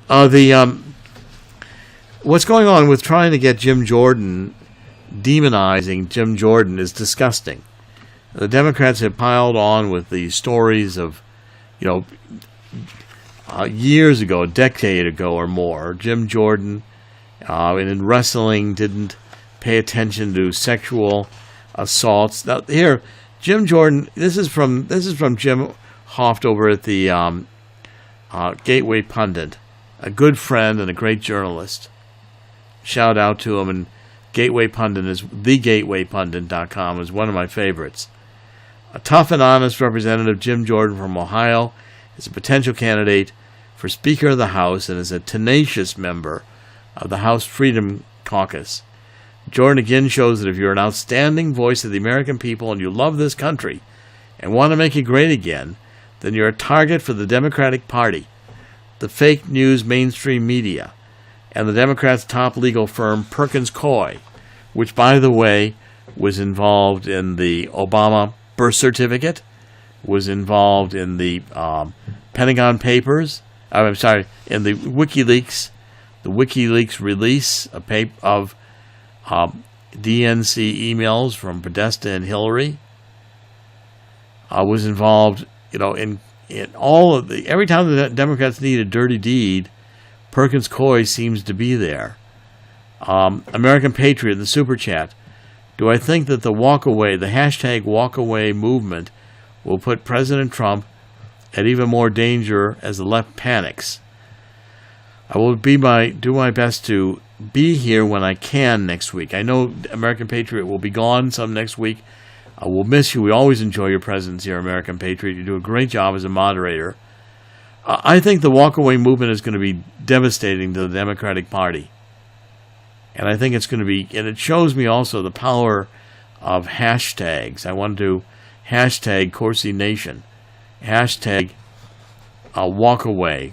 The what's going on with trying to get Jim Jordan, demonizing Jim Jordan, is disgusting. The Democrats have piled on with the stories of, years ago, a decade ago or more, Jim Jordan, in wrestling, didn't pay attention to sexual assaults. Now here, Jim Jordan. This is from Jim Hoft over at the Gateway Pundit, a good friend and a great journalist. Shout out to him. And Gateway Pundit is thegatewaypundit.com is one of my favorites. A tough and honest representative, Jim Jordan from Ohio, is a potential candidate for Speaker of the House and is a tenacious member of the House Freedom Caucus. Jordan again shows that if you're an outstanding voice of the American people and you love this country and want to make it great again, then you're a target for the Democratic Party, the fake news mainstream media, and the Democrats' top legal firm, Perkins Coie, which, by the way, was involved in the Obama birth certificate, was involved in the Pentagon Papers, in the WikiLeaks release of DNC emails from Podesta and Hillary, was involved, in all of the, every time the Democrats need a dirty deed, Perkins Coie seems to be there. American Patriot, the Super Chat. Do I think that the hashtag walkaway movement will put President Trump at even more danger as the left panics? I will do my best to be here when I can next week. I know American Patriot will be gone some next week. I will miss you. We always enjoy your presence here, American Patriot. You do a great job as a moderator. I think the walkaway movement is going to be devastating to the Democratic Party. And I think it's going to be, and it shows me also the power of hashtags. I want to hashtag Corsi Nation, hashtag walkaway.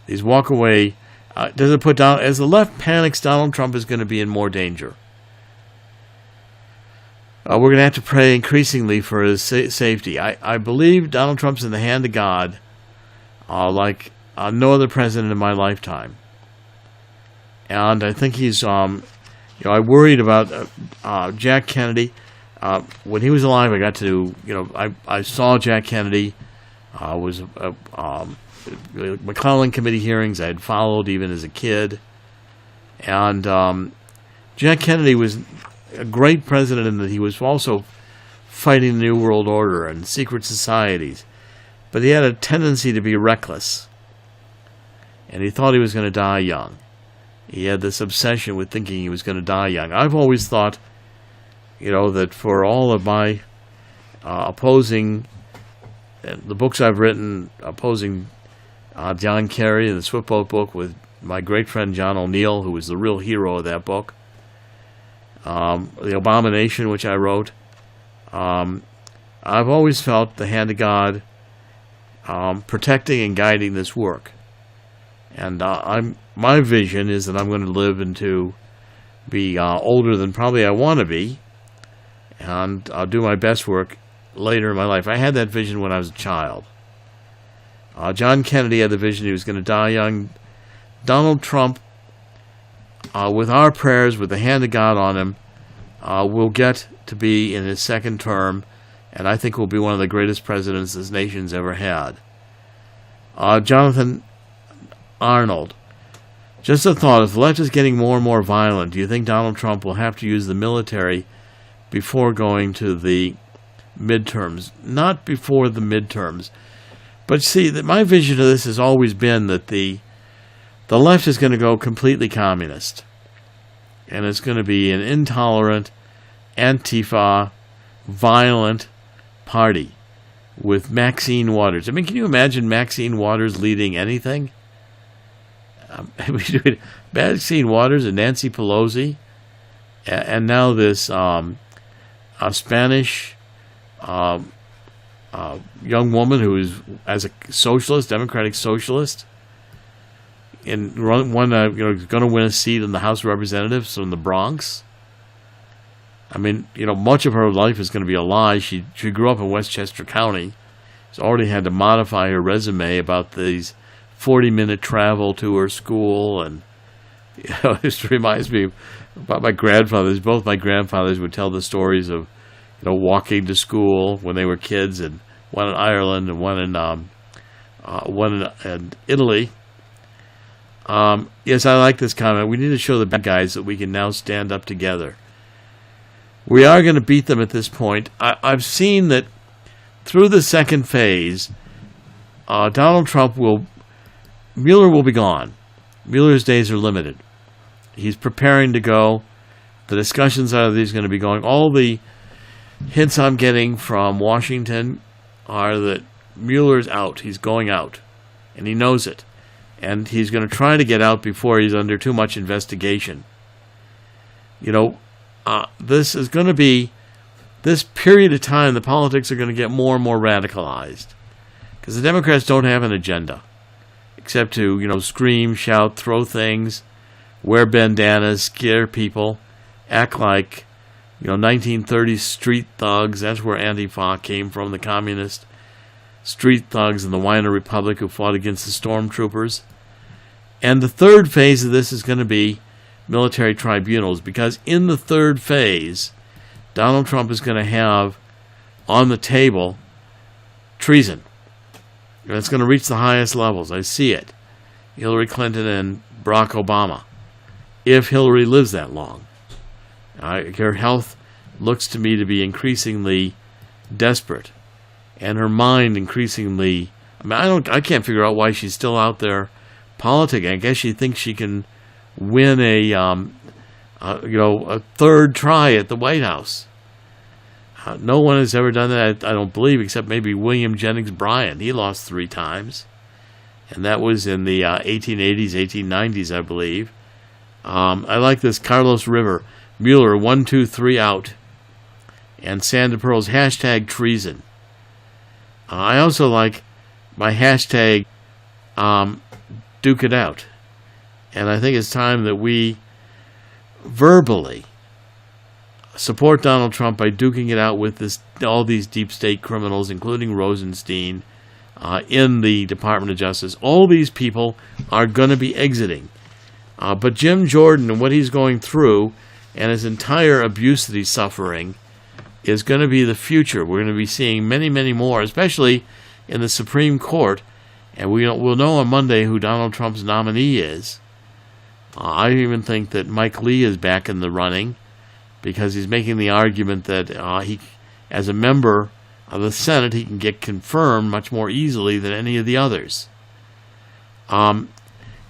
These walkaway, does it put down, as the left panics, Donald Trump is going to be in more danger. We're going to have to pray increasingly for his safety. I believe Donald Trump's in the hand of God, like no other president in my lifetime. And I think he's, I worried about Jack Kennedy. When he was alive, I got to, I saw Jack Kennedy. Was McClellan Committee hearings I had followed even as a kid. And Jack Kennedy was a great president in that he was also fighting the New World Order and secret societies. But he had a tendency to be reckless. And he thought he was going to die young. He had this obsession with thinking he was going to die young. I've always thought, that for all of my opposing, the books I've written, opposing John Kerry, the Swiftboat book with my great friend John O'Neill, who was the real hero of that book, The Abomination, which I wrote, I've always felt the hand of God protecting and guiding this work. And my vision is that I'm going to live to be older than probably I want to be, and I'll do my best work later in my life. I had that vision when I was a child. John Kennedy had the vision he was going to die young. Donald Trump, with our prayers, with the hand of God on him, will get to be in his second term, and I think will be one of the greatest presidents this nation's ever had. Jonathan Arnold, just a thought, if the left is getting more and more violent, do you think Donald Trump will have to use the military before going to the midterms? Not before the midterms. But see, my vision of this has always been that the left is going to go completely communist. And it's going to be an intolerant, Antifa, violent party with Maxine Waters. I mean, can you imagine Maxine Waters leading anything? Maxine Waters and Nancy Pelosi, and now this Spanish young woman who is, as a socialist, democratic socialist, and going to win a seat in the House of Representatives in the Bronx. I mean, much of her life is going to be a lie. She grew up in Westchester County. She's already had to modify her resume about these 40-minute travel to her school. And it just reminds me about my grandfathers. Both my grandfathers would tell the stories of walking to school when they were kids, and one in Ireland and one in Italy. Yes, I like this comment. We need to show the bad guys that we can now stand up together. We are going to beat them at this point. I've seen that through the second phase, Donald Trump Mueller will be gone. Mueller's days are limited. He's preparing to go. The discussions are that he's going to be going. All the hints I'm getting from Washington are that Mueller's out. He's going out. And he knows it. And he's going to try to get out before he's under too much investigation. This is going to be, this period of time, the politics are going to get more and more radicalized. Because the Democrats don't have an agenda. Except to, scream, shout, throw things, wear bandanas, scare people, act like, 1930s street thugs. That's where Antifa came from, the communist street thugs in the Weimar Republic who fought against the stormtroopers. And the third phase of this is going to be military tribunals, because in the third phase, Donald Trump is going to have on the table treason. And it's going to reach the highest levels. I see it. Hillary Clinton and Barack Obama. If Hillary lives that long. Her health looks to me to be increasingly desperate. And her mind increasingly... I can't figure out why she's still out there politicking. I guess she thinks she can win a third try at the White House. No one has ever done that, I don't believe, except maybe William Jennings Bryan. He lost 3 times. And that was in the 1880s, 1890s, I believe. I like this. Carlos River. Mueller, 1, 2, 3 out. And Sandra Pearl's hashtag treason. I also like my hashtag duke it out. And I think it's time that we verbally support Donald Trump by duking it out with all these deep state criminals, including Rosenstein, in the Department of Justice. All these people are going to be exiting. But Jim Jordan and what he's going through and his entire abuse that he's suffering is going to be the future. We're going to be seeing many, many more, especially in the Supreme Court. And we'll know on Monday who Donald Trump's nominee is. I even think that Mike Lee is back in the running, because he's making the argument that he, as a member of the Senate, he can get confirmed much more easily than any of the others.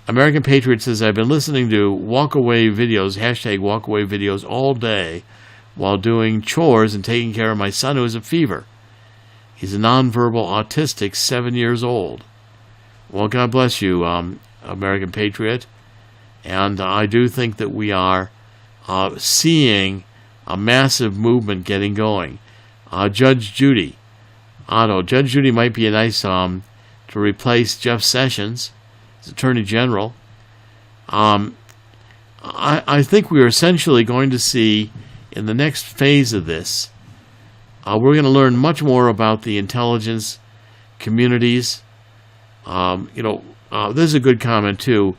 American Patriot says, I've been listening to walkaway videos, hashtag walkaway videos, all day while doing chores and taking care of my son who has a fever. He's a nonverbal autistic, 7 years old. Well, God bless you, American Patriot. And I do think that we are seeing a massive movement getting going. Judge Judy might be a nice to replace Jeff Sessions as Attorney General. I think we are essentially going to see in the next phase of this, we're going to learn much more about the intelligence communities. This is a good comment too.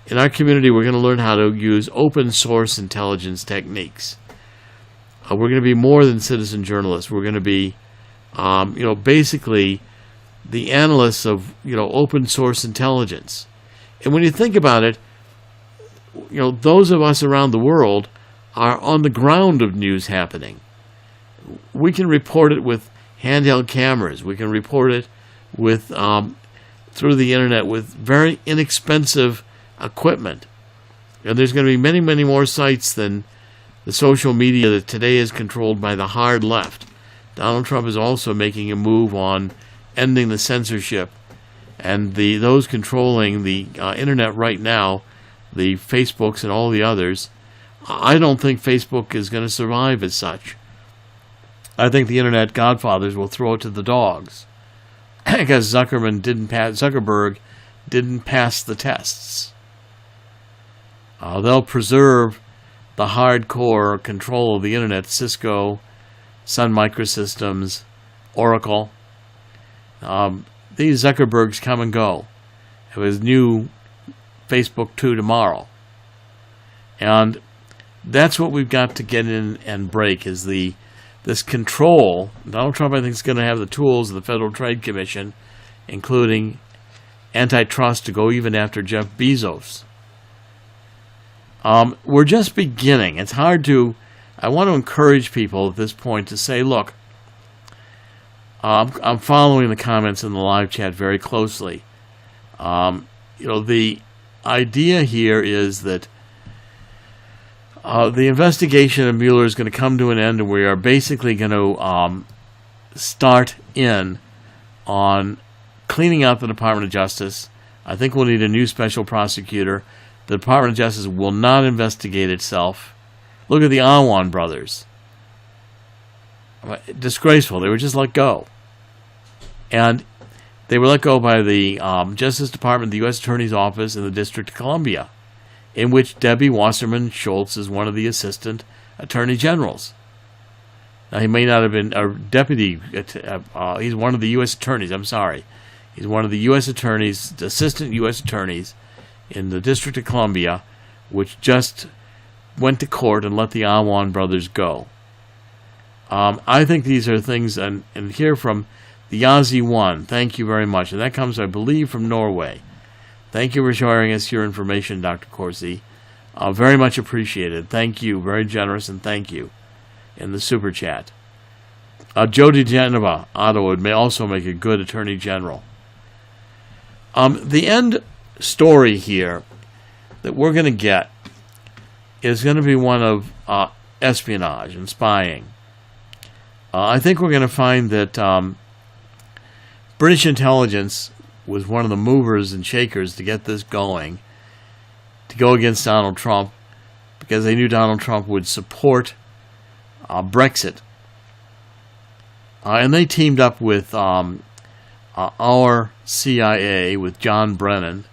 In our community, we're going to learn how to use open source intelligence techniques. We're going to be more than citizen journalists. We're going to be, basically the analysts of, open source intelligence. And when you think about it, those of us around the world are on the ground of news happening. We can report it with handheld cameras. We can report it with through the internet with very inexpensive equipment. And there's going to be many, many more sites than the social media that today is controlled by the hard left. Donald Trump is also making a move on ending the censorship, and those controlling the internet right now, the Facebooks and all the others. I don't think Facebook is going to survive as such. I think the internet godfathers will throw it to the dogs because Zuckerberg didn't pass the tests. They'll preserve the hardcore control of the internet, Cisco, Sun Microsystems, Oracle. These Zuckerbergs come and go. of his new Facebook 2 tomorrow. And that's what we've got to get in and break, is this control. Donald Trump, I think, is going to have the tools of the Federal Trade Commission, including antitrust, to go even after Jeff Bezos. We're just beginning. It's hard to... I want to encourage people at this point to say, look, I'm following the comments in the live chat very closely. The idea here is that the investigation of Mueller is going to come to an end, and we are basically going to start in on cleaning out the Department of Justice. I think we'll need a new special prosecutor. The Department of Justice will not investigate itself. Look at the Awan brothers. Disgraceful. They were just let go. And they were let go by the Justice Department, the U.S. Attorney's Office in the District of Columbia, in which Debbie Wasserman Schultz is one of the assistant attorney generals. Now, he may not have been a deputy. He's one of the U.S. attorneys. I'm sorry. He's one of the U.S. attorneys, the assistant U.S. attorneys in the District of Columbia, which just went to court and let the Awan brothers go. I think these are things, and here from the Yazzie One, thank you very much. And that comes, I believe, from Norway. Thank you for sharing us your information, Dr. Corsi. Very much appreciated. Thank you. Very generous, and thank you in the super chat. Joe DeGenova, Ottawa, may also make a good attorney general. The end story here that we're going to get is going to be one of espionage and spying. I think we're going to find that British intelligence was one of the movers and shakers to get this going, to go against Donald Trump, because they knew Donald Trump would support Brexit. And they teamed up with our CIA, with John Brennan,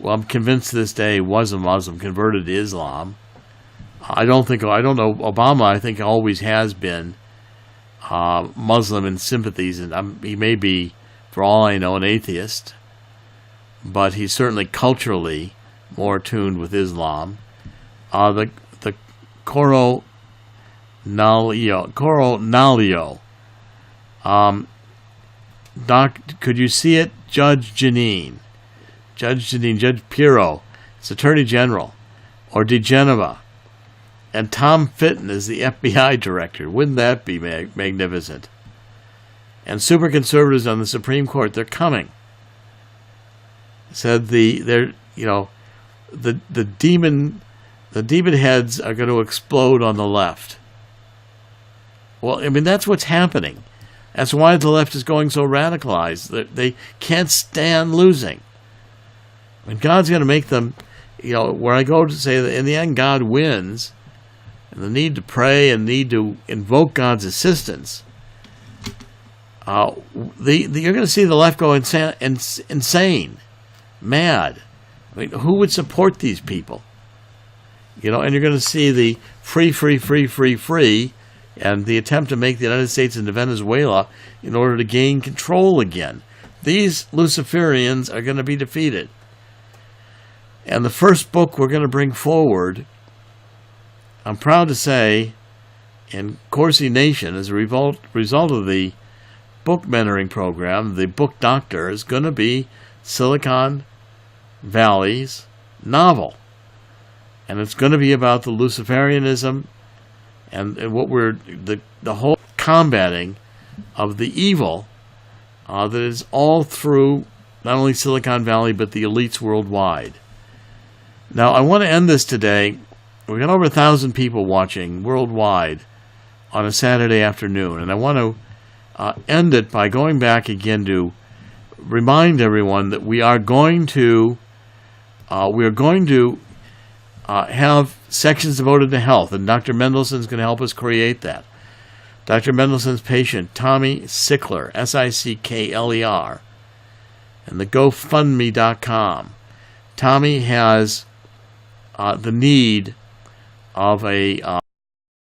who I'm convinced to this day was a Muslim, converted to Islam. I don't know, Obama, I think, always has been Muslim in sympathies, and he may be, for all I know, an atheist, but he's certainly culturally more attuned with Islam. The Coro Nalio. Could you see it? Judge Pirro, it's Attorney General, or DeGenova, and Tom Fitton is the FBI director. Wouldn't that be magnificent? And super conservatives on the Supreme Court, they're coming. Said the demon heads are going to explode on the left. Well, I mean, that's what's happening. That's why the left is going so radicalized. They can't stand losing. And God's going to make them, where I go to say that in the end God wins, and the need to pray and need to invoke God's assistance, you're going to see the left go insane, mad. I mean, who would support these people? And you're going to see the free, and the attempt to make the United States into Venezuela in order to gain control again. These Luciferians are going to be defeated. And the first book we're going to bring forward, I'm proud to say, in Corsi Nation, as a result of the book mentoring program, the book doctor, is going to be Silicon Valley's novel. And it's going to be about the Luciferianism and what we're, the whole combating of the evil that is all through not only Silicon Valley, but the elites worldwide. Now, I want to end this today. We've got over 1,000 people watching worldwide on a Saturday afternoon, and I want to end it by going back again to remind everyone that we are going to have sections devoted to health, and Dr. Mendelsohn's going to help us create that. Dr. Mendelsohn's patient, Tommy Sickler, Sickler, and the GoFundMe.com. Tommy has the need of a